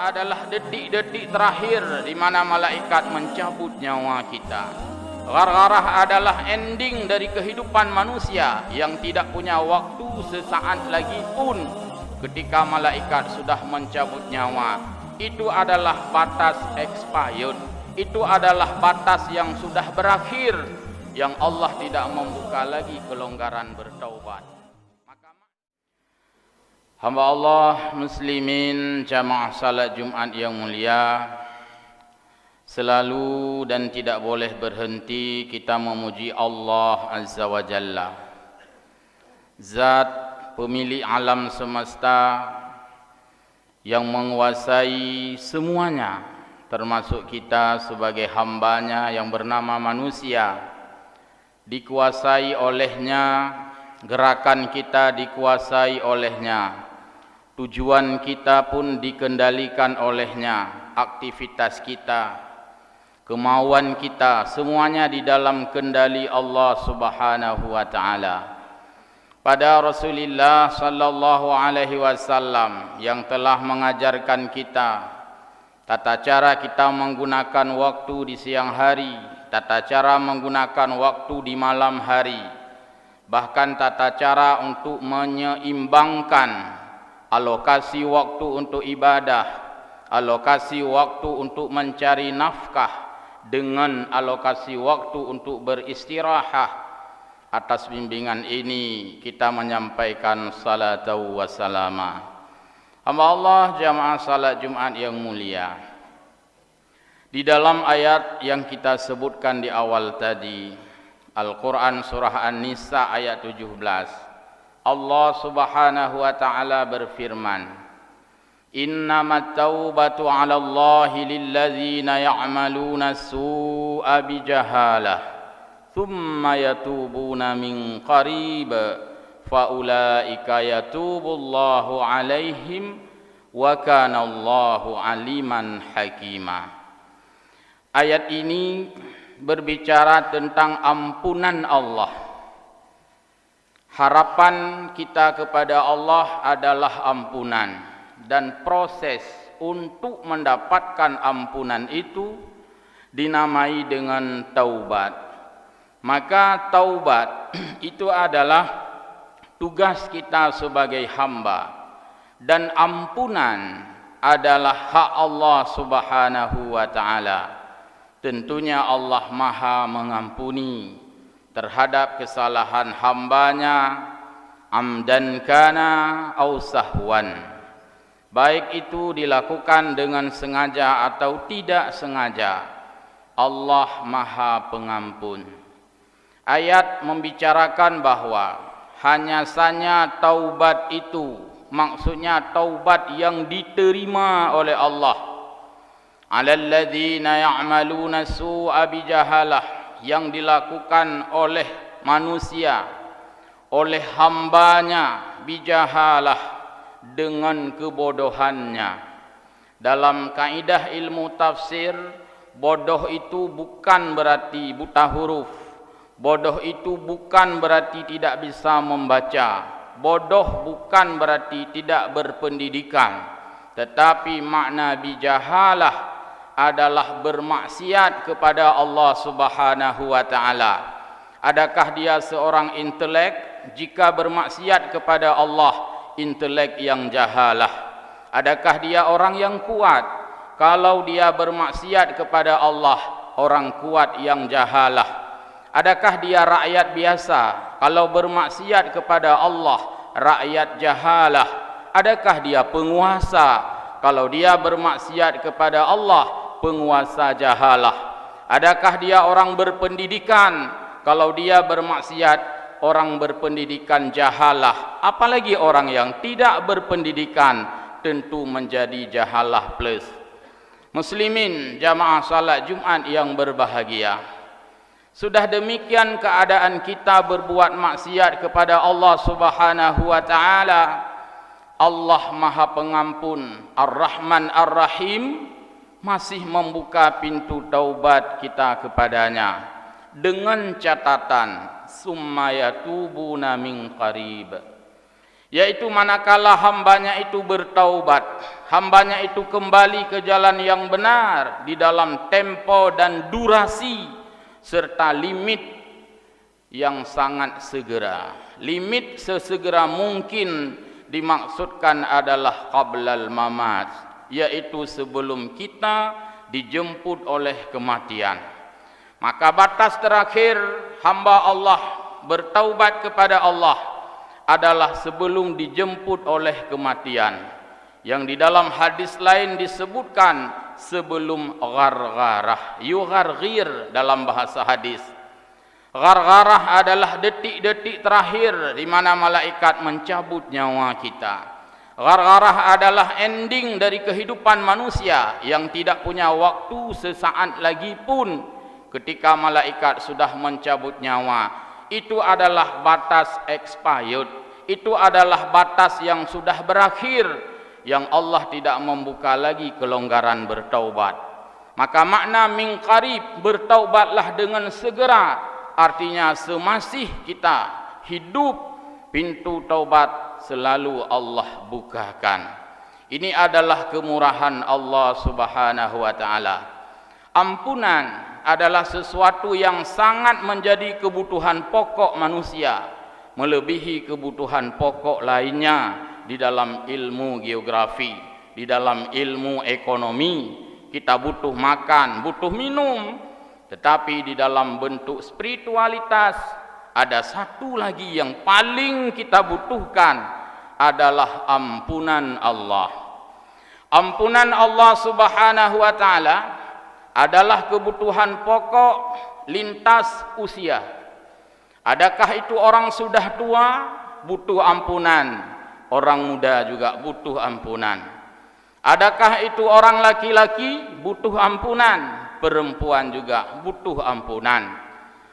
adalah detik-detik terakhir di mana malaikat mencabut nyawa kita. Ghargharah adalah ending dari kehidupan manusia yang tidak punya waktu sesaat lagi pun ketika malaikat sudah mencabut nyawa. Itu adalah batas expired. Itu adalah batas yang sudah berakhir, yang Allah tidak membuka lagi kelonggaran bertaubat. Hamba Allah muslimin jamaah salat Jumat yang mulia, selalu dan tidak boleh berhenti kita memuji Allah Azza wa Jalla, Zat pemilik alam semesta yang menguasai semuanya, termasuk kita sebagai hambanya yang bernama manusia. Dikuasai olehnya, gerakan kita dikuasai olehnya, tujuan kita pun dikendalikan olehnya, aktivitas kita, kemauan kita, semuanya di dalam kendali Allah Subhanahu wa taala. Pada Rasulullah sallallahu alaihi wasallam yang telah mengajarkan kita tata cara kita menggunakan waktu di siang hari, tata cara menggunakan waktu di malam hari, bahkan tata cara untuk menyeimbangkan alokasi waktu untuk ibadah, alokasi waktu untuk mencari nafkah dengan alokasi waktu untuk beristirahat. Atas bimbingan ini kita menyampaikan salatu wassalama. Hamba Allah jamaah salat Jumat yang mulia, di dalam ayat yang kita sebutkan di awal tadi, Al-Quran surah An-Nisa ayat 17, Allah Subhanahu wa taala berfirman, Innamat taubatu 'ala Allahi lilladzina ya'maluna as-su'a bijahalah thumma yatubuna min qarib faulaika yatubullahu 'alaihim wa kana Allahu 'aliman hakima. Ayat ini berbicara tentang ampunan Allah. Harapan kita kepada Allah adalah ampunan, dan proses untuk mendapatkan ampunan itu dinamai dengan taubat. Maka taubat itu adalah tugas kita sebagai hamba, dan ampunan adalah hak Allah Subhanahu wa taala. Tentunya Allah Maha mengampuni terhadap kesalahan hambanya, amdan kana au sahwan, baik itu dilakukan dengan sengaja atau tidak sengaja. Allah Maha Pengampun. Ayat membicarakan bahwa hanya saja taubat itu, maksudnya taubat yang diterima oleh Allah. Alal ladzina ya'maluna su'a bijahalah, yang dilakukan oleh manusia, oleh hambanya, bijahalah, dengan kebodohannya. Dalam kaidah ilmu tafsir, bodoh itu bukan berarti buta huruf, bodoh itu bukan berarti tidak bisa membaca, bodoh bukan berarti tidak berpendidikan, tetapi makna bijahalah adalah bermaksiat kepada Allah Subhanahu wa taala. Adakah dia seorang intelek jika bermaksiat kepada Allah, intelek yang jahalah? Adakah dia orang yang kuat kalau dia bermaksiat kepada Allah, orang kuat yang jahalah? Adakah dia rakyat biasa kalau bermaksiat kepada Allah, rakyat jahalah? Adakah dia penguasa kalau dia bermaksiat kepada Allah, penguasa jahalah? Adakah dia orang berpendidikan kalau dia bermaksiat, orang berpendidikan jahalah? Apalagi orang yang tidak berpendidikan, tentu menjadi jahalah plus. Muslimin jamaah salat Jumat yang berbahagia, sudah demikian keadaan kita berbuat maksiat kepada Allah Subhanahu wa taala, Allah Maha Pengampun, Ar-Rahman Ar-Rahim, masih membuka pintu taubat kita kepadanya dengan catatan summa yatubuna min qarib. yaitu manakala hambanya itu bertaubat, hambanya itu kembali ke jalan yang benar di dalam tempo dan durasi serta limit yang sangat segera. Limit sesegera mungkin dimaksudkan adalah qablal mamat, yaitu sebelum kita dijemput oleh kematian. Maka batas terakhir hamba Allah bertaubat kepada Allah adalah sebelum dijemput oleh kematian, yang di dalam hadis lain disebutkan sebelum ghargharah, yugharghir dalam bahasa hadis. Ghargharah adalah detik-detik terakhir di mana malaikat mencabut nyawa kita. Ghargharah adalah ending dari kehidupan manusia yang tidak punya waktu sesaat lagi pun ketika malaikat sudah mencabut nyawa. Itu adalah batas expired. Itu adalah batas yang sudah berakhir, yang Allah tidak membuka lagi kelonggaran bertaubat. Maka makna min qarib, bertaubatlah dengan segera, artinya semasih kita hidup, pintu taubat selalu Allah bukakan. Ini adalah kemurahan Allah Subhanahu wa taala. Ampunan adalah sesuatu yang sangat menjadi kebutuhan pokok manusia, melebihi kebutuhan pokok lainnya di dalam ilmu geografi, di dalam ilmu ekonomi. Kita butuh makan, butuh minum, tetapi di dalam bentuk spiritualitas ada satu lagi yang paling kita butuhkan, adalah ampunan Allah. Ampunan Allah Subhanahu wa taala adalah kebutuhan pokok lintas usia. Adakah itu orang sudah tua butuh ampunan, orang muda juga butuh ampunan. Adakah itu orang laki-laki butuh ampunan, perempuan juga butuh ampunan.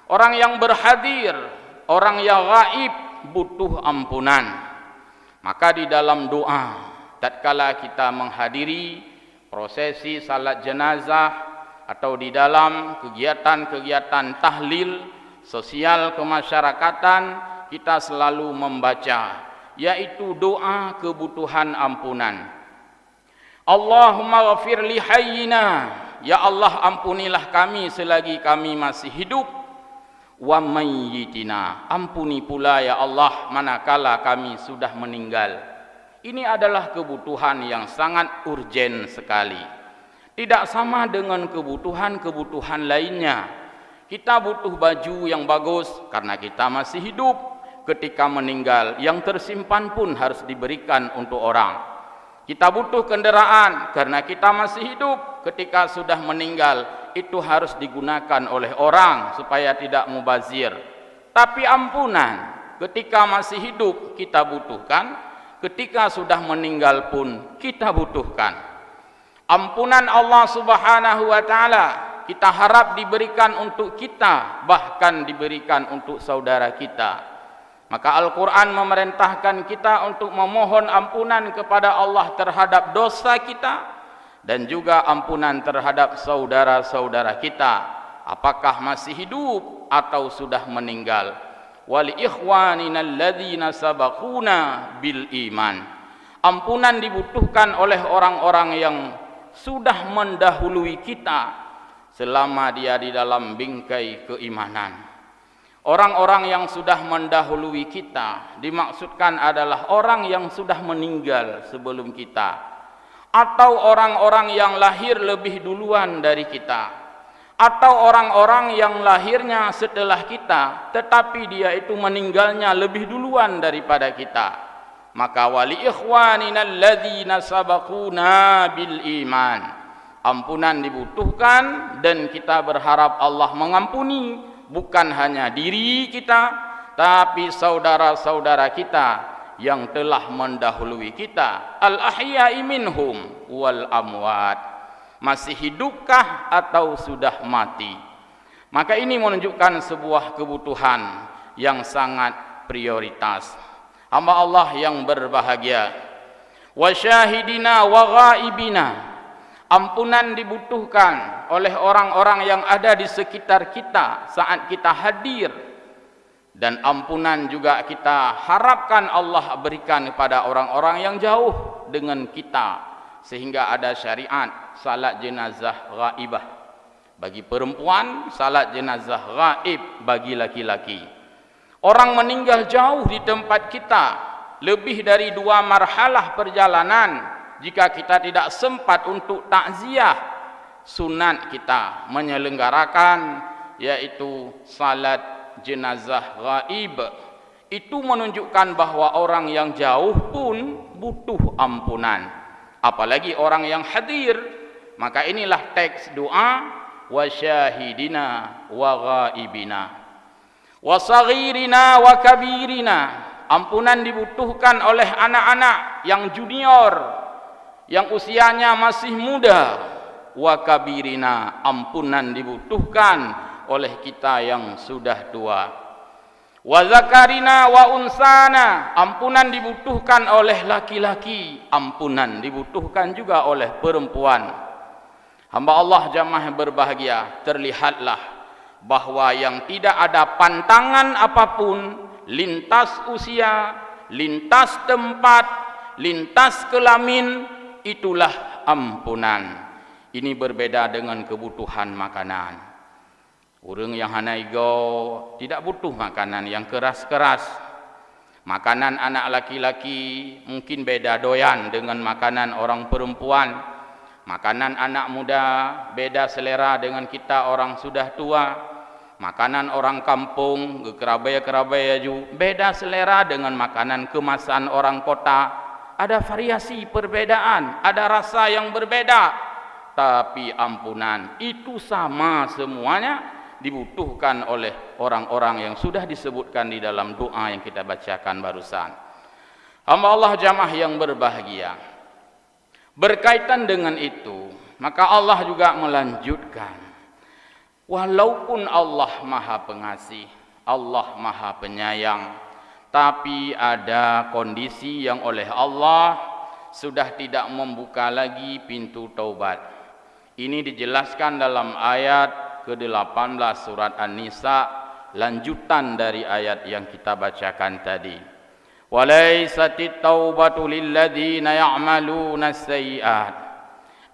Orang yang berhadir, orang yang gaib butuh ampunan. Maka di dalam doa, tatkala kita menghadiri prosesi salat jenazah atau di dalam kegiatan-kegiatan tahlil sosial kemasyarakatan, kita selalu membaca, yaitu doa kebutuhan ampunan. Allahumma ghafir li hayyina, ya Allah ampunilah kami selagi kami masih hidup. Wa mayyitina, ampuni pula ya Allah manakala kami sudah meninggal. Ini adalah kebutuhan yang sangat urgen sekali. Tidak sama dengan kebutuhan-kebutuhan lainnya. Kita butuh baju yang bagus karena kita masih hidup. Ketika meninggal, yang tersimpan pun harus diberikan untuk orang. Kita butuh kendaraan karena kita masih hidup. Ketika sudah meninggal, itu harus digunakan oleh orang supaya tidak mubazir. Tapi ampunan ketika masih hidup kita butuhkan, ketika sudah meninggal pun kita butuhkan. Ampunan Allah Subhanahu wa taala kita harap diberikan untuk kita, bahkan diberikan untuk saudara kita. Maka Al-Quran memerintahkan kita untuk memohon ampunan kepada Allah terhadap dosa kita, dan juga ampunan terhadap saudara-saudara kita, apakah masih hidup atau sudah meninggal. Wali ikhwanina alladzina sabaquna bil iman. Ampunan dibutuhkan oleh orang-orang yang sudah mendahului kita selama dia di dalam bingkai keimanan. Orang-orang yang sudah mendahului kita dimaksudkan adalah orang yang sudah meninggal sebelum kita, atau orang-orang yang lahir lebih duluan dari kita, atau orang-orang yang lahirnya setelah kita tetapi dia itu meninggalnya lebih duluan daripada kita. Maka wali ikhwanina alladzina sabaquna bil iman, ampunan dibutuhkan dan kita berharap Allah mengampuni bukan hanya diri kita, tapi saudara-saudara kita yang telah mendahului kita. Al-ahya'i minhum wal amwat, masih hidupkah atau sudah mati. Maka ini menunjukkan sebuah kebutuhan yang sangat prioritas. Hamba Allah yang berbahagia, wa syahidina wa ghaibina, ampunan dibutuhkan oleh orang-orang yang ada di sekitar kita saat kita hadir. Dan ampunan juga kita harapkan Allah berikan kepada orang-orang yang jauh dengan kita, sehingga ada syariat salat jenazah ghaibah bagi perempuan, salat jenazah ghaib bagi laki-laki. Orang meninggal jauh di tempat kita, lebih dari 2 marhalah perjalanan. Jika kita tidak sempat untuk takziah, sunat kita menyelenggarakan yaitu salat jenazah ghaib. Itu menunjukkan bahwa orang yang jauh pun butuh ampunan, apalagi orang yang hadir. Maka inilah teks doa, wa syahidina wa ghaibina wa saghirina wa kabirina. Ampunan dibutuhkan oleh anak-anak yang junior, yang usianya masih muda. Wa kabirina, ampunan dibutuhkan oleh kita yang sudah tua. Wa zakarina wa unsana, ampunan dibutuhkan oleh laki-laki, ampunan dibutuhkan juga oleh perempuan. Hamba Allah jamaah berbahagia, terlihatlah bahwa yang tidak ada pantangan apapun, lintas usia, lintas tempat, lintas kelamin, itulah ampunan. Ini berbeda dengan kebutuhan makanan. Orang yang hanaigo tidak butuh makanan yang keras-keras. Makanan anak laki-laki mungkin beda doyan dengan makanan orang perempuan. Makanan anak muda beda selera dengan kita orang sudah tua. Makanan orang kampung, kerabaya-kerabaya juga beda selera dengan makanan kemasan orang kota. Ada variasi perbedaan, ada rasa yang berbeda. Tapi ampunan itu sama semuanya, dibutuhkan oleh orang-orang yang sudah disebutkan di dalam doa yang kita bacakan barusan. Hamba Allah jamaah yang berbahagia, berkaitan dengan itu, maka Allah juga melanjutkan, walaupun Allah maha pengasih, Allah maha penyayang, tapi ada kondisi yang oleh Allah sudah tidak membuka lagi pintu taubat. Ini dijelaskan dalam ayat ke-18 surat An-Nisa, lanjutan dari ayat yang kita bacakan tadi. Walaisatit taubatu lilladzina ya'maluna sayyi'at,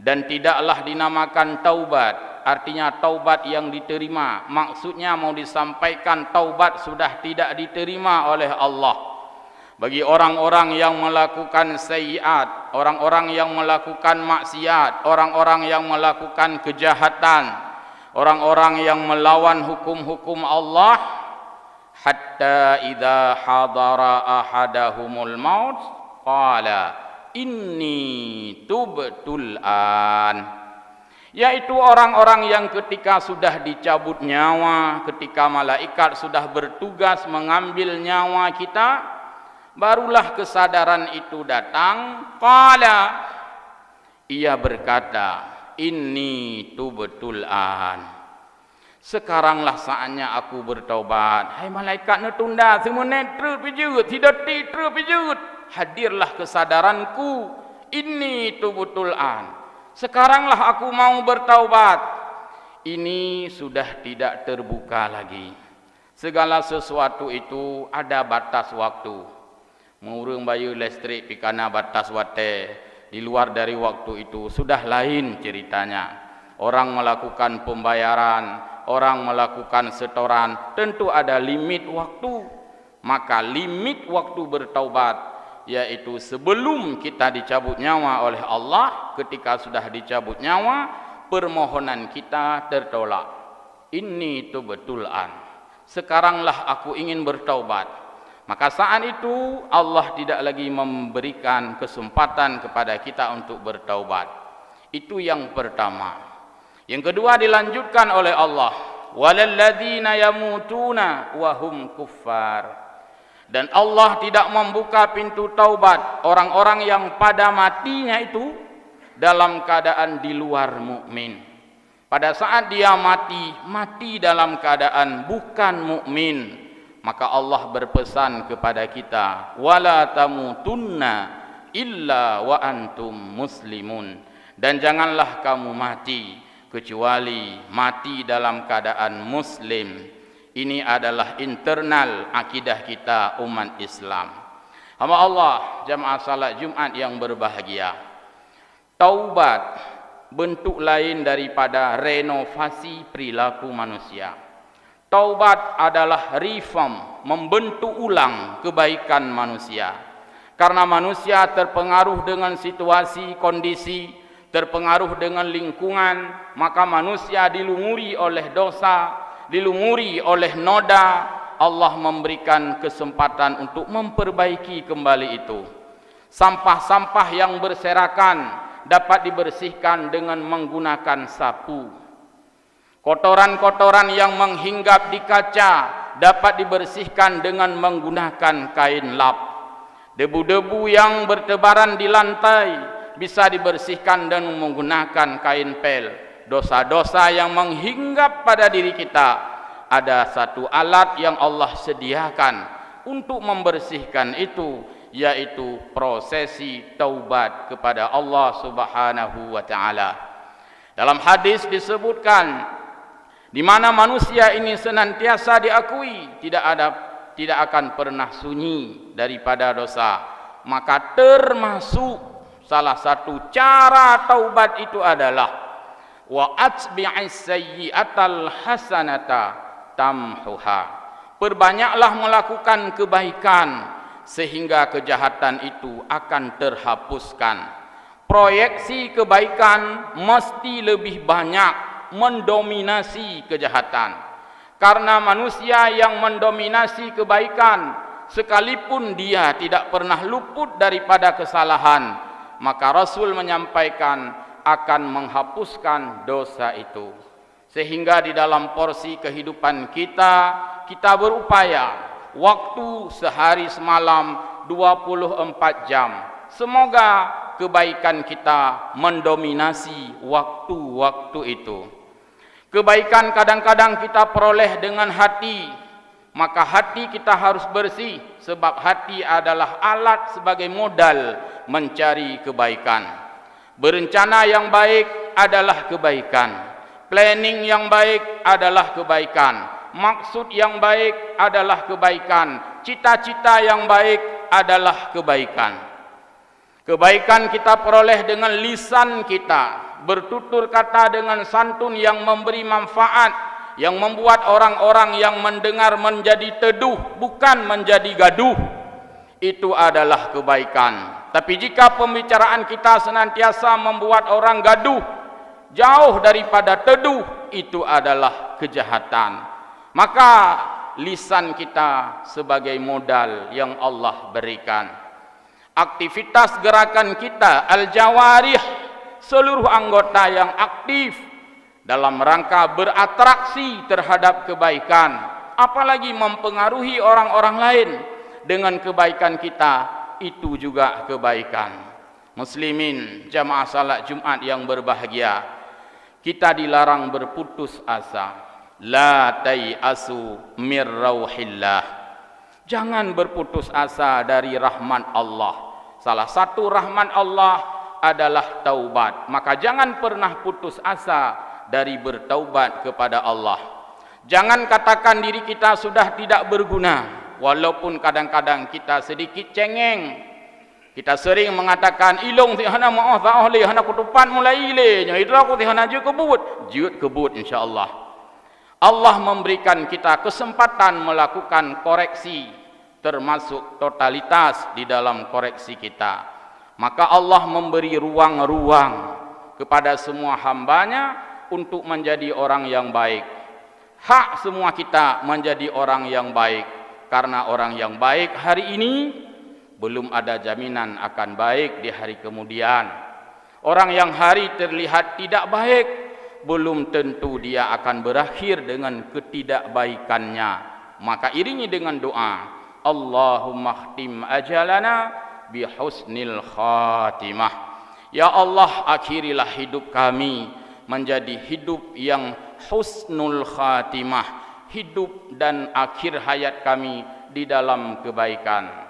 dan tidaklah dinamakan taubat, artinya taubat yang diterima. Maksudnya mau disampaikan taubat sudah tidak diterima oleh Allah bagi orang-orang yang melakukan sayyi'at, orang-orang yang melakukan maksiat, orang-orang yang melakukan kejahatan, orang-orang yang melawan hukum-hukum Allah. Hatta idza hadara ahadahumul maut qala inni tubtul an, yaitu orang-orang yang ketika sudah dicabut nyawa, ketika malaikat sudah bertugas mengambil nyawa kita, barulah kesadaran itu datang. Qala, ia berkata, inni tubtul an, sekaranglah saatnya aku bertaubat. Hai malaikat netunda semua netra pijut, tidak titra pijut. Hadirlah kesadaranku, inni tubtul an, sekaranglah aku mau bertaubat. Ini sudah tidak terbuka lagi. Segala sesuatu itu ada batas waktu. Mengurung bayu listrik pikana batas wate. Di luar dari waktu itu sudah lain ceritanya. Orang melakukan pembayaran, orang melakukan setoran, tentu ada limit waktu. Maka limit waktu bertaubat yaitu sebelum kita dicabut nyawa oleh Allah. Ketika sudah dicabut nyawa, permohonan kita tertolak. Inni tubtul an, sekaranglah aku ingin bertaubat. Maka saat itu Allah tidak lagi memberikan kesempatan kepada kita untuk bertaubat. Itu yang pertama. Yang kedua dilanjutkan oleh Allah, walalladzina yamutuna wa hum kuffar, dan Allah tidak membuka pintu taubat orang-orang yang pada matinya itu dalam keadaan di luar mukmin. Pada saat dia mati dalam keadaan bukan mukmin, maka Allah berpesan kepada kita, wala tamutunna illa wa antum muslimun, dan janganlah kamu mati kecuali mati dalam keadaan muslim. Ini adalah internal akidah kita umat Islam. Hamba Allah, jamaah salat Jumat yang berbahagia. Taubat bentuk lain daripada renovasi perilaku manusia. Taubat adalah reform, membentuk ulang kebaikan manusia. Karena manusia terpengaruh dengan situasi, kondisi, terpengaruh dengan lingkungan, maka manusia dilumuri oleh dosa, dilumuri oleh noda. Allah memberikan kesempatan untuk memperbaiki kembali itu. Sampah-sampah yang berserakan dapat dibersihkan dengan menggunakan sapu. Kotoran-kotoran yang menghinggap di kaca dapat dibersihkan dengan menggunakan kain lap. Debu-debu yang bertebaran di lantai bisa dibersihkan dengan menggunakan kain pel. Dosa-dosa yang menghinggap pada diri kita, ada satu alat yang Allah sediakan untuk membersihkan itu, yaitu prosesi taubat kepada Allah Subhanahu wa taala. Dalam hadis disebutkan, di mana manusia ini senantiasa diakui tidak akan pernah sunyi daripada dosa, maka termasuk salah satu cara taubat itu adalah wa atbi'is sayyi'atal hasanata tamhuha. Perbanyaklah melakukan kebaikan sehingga kejahatan itu akan terhapuskan. Proyeksi kebaikan mesti lebih banyak mendominasi kejahatan. Karena manusia yang mendominasi kebaikan, sekalipun dia tidak pernah luput daripada kesalahan, maka Rasul menyampaikan akan menghapuskan dosa itu. Sehingga di dalam porsi kehidupan kita, kita berupaya waktu sehari semalam 24 jam. Semoga kebaikan kita mendominasi waktu-waktu itu. Kebaikan kadang-kadang kita peroleh dengan hati, maka hati kita harus bersih, sebab hati adalah alat sebagai modal mencari kebaikan. Berencana yang baik adalah kebaikan. Planning yang baik adalah kebaikan. Maksud yang baik adalah kebaikan. Cita-cita yang baik adalah kebaikan. Kebaikan kita peroleh dengan lisan kita, bertutur kata dengan santun yang memberi manfaat, yang membuat orang-orang yang mendengar menjadi teduh, bukan menjadi gaduh. Itu adalah kebaikan. Tapi jika pembicaraan kita senantiasa membuat orang gaduh, jauh daripada teduh, itu adalah kejahatan. Maka lisan kita sebagai modal yang Allah berikan. Aktivitas gerakan kita, al-jawarih, seluruh anggota yang aktif dalam rangka beratraksi terhadap kebaikan, apalagi mempengaruhi orang-orang lain dengan kebaikan kita, itu juga kebaikan. Muslimin, jamaah salat Jumat yang berbahagia, kita dilarang berputus asa. La tai'asu mir rauhillah. Jangan berputus asa dari rahmat Allah. Salah satu rahmat Allah adalah taubat. Maka jangan pernah putus asa dari bertaubat kepada Allah. Jangan katakan diri kita sudah tidak berguna, walaupun kadang-kadang kita sedikit cengeng. Kita sering mengatakan ilung tihana maaf ahli hana kutupan mulai ilenya itu aku tihana je kebut insyaallah. Allah memberikan kita kesempatan melakukan koreksi, termasuk totalitas di dalam koreksi kita. Maka Allah memberi ruang-ruang kepada semua hambanya untuk menjadi orang yang baik. Hak semua kita menjadi orang yang baik, karena orang yang baik hari ini belum ada jaminan akan baik di hari kemudian. Orang yang hari terlihat tidak baik, belum tentu dia akan berakhir dengan ketidakbaikannya. Maka iringi dengan doa, Allahumma khtim ajalana bihusnil khatimah. Ya Allah, akhirilah hidup kami menjadi hidup yang husnul khatimah, hidup dan akhir hayat kami di dalam kebaikan.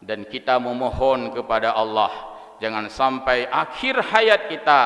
Dan kita memohon kepada Allah, jangan sampai akhir hayat kita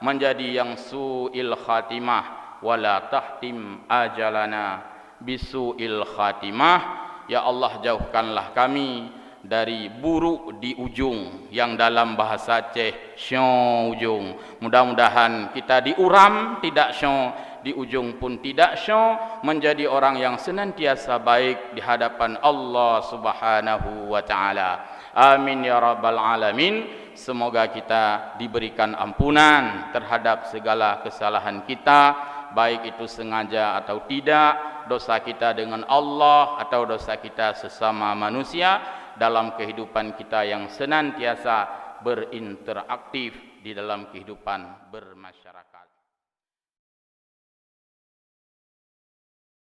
menjadi yang su'il khatimah, wala tahtim ajalana bisu'il khatimah. Ya Allah, jauhkanlah kami dari buruk di ujung, yang dalam bahasa Aceh syong ujung. Mudah-mudahan kita diuram tidak syong, di ujung pun tidak syong, menjadi orang yang senantiasa baik di hadapan Allah Subhanahu wa taala. Amin ya rabbal alamin. Semoga kita diberikan ampunan terhadap segala kesalahan kita, baik itu sengaja atau tidak, dosa kita dengan Allah atau dosa kita sesama manusia, dalam kehidupan kita yang senantiasa berinteraktif di dalam kehidupan bermasyarakat.